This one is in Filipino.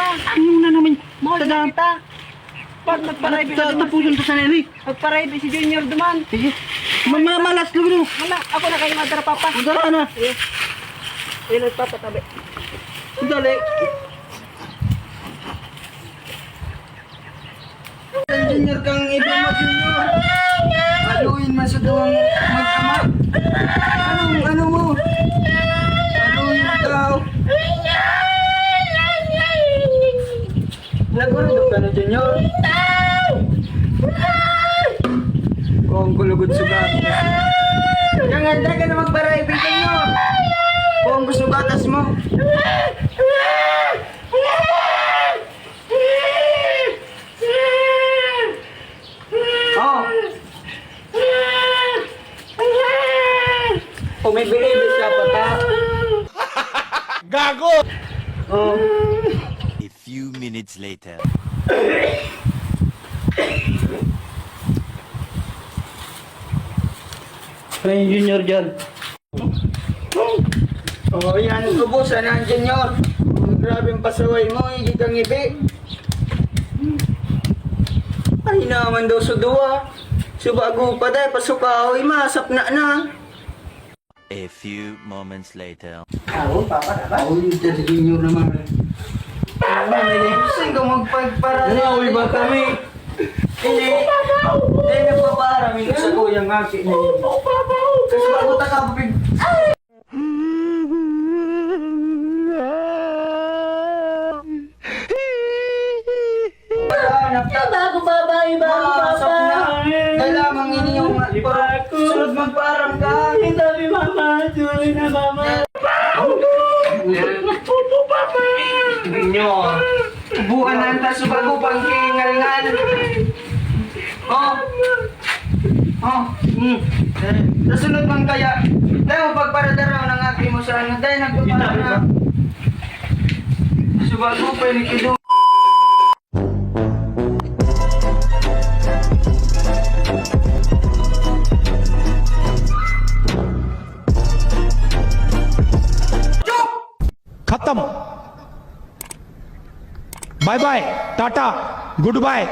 Ano na naman? Mahal na kita. Pag magparay ka duman. Tapusin to sa nari. Magparay si Junior duman. Sige. Malas lang mo. Hala, ako na kayo madara papa. Udara na. Ilot papa tabi. Dali. Junior kang idama Junior. Haluin man sa duwang mag-ama. Ano mo? Haluin ikaw. Nagulog ka na Junior. Kung gulugod sugat. Yang handa ka na magparay, Junior. Kung gusto gatas mo. Oh. Pumibili siya pa ta. Gago! Oh. A few minutes later. Friend Junior dyan. Oh, yan, ubusan na, Junior. Grabing pasaway mo, hindi kang ibig. Ay naman daw sa duwa. Subago pa dahil pasukaw, masap na. A few moments later. Ako, papa, diba? Ako yung dyan si Junior naman. Saan ka magpagpara? Nangawi ba kami? Hindi. Hindi nagpaparami ko sa kuyang aki na yun. Kasi bago takapig. Bago babae, bago Masap na. Dahil lamang inyong sunod magparam ka. Sabi mama, tuloy na mama. Junior. Buwan na ang subago pang kingal-ngal. Oh. Nasunod man kaya. Dahil pagparadaraw ng aki mo sa ano. Dahil nagpapara na. Subago pa yung ikido. खत्म bye bye tata good bye.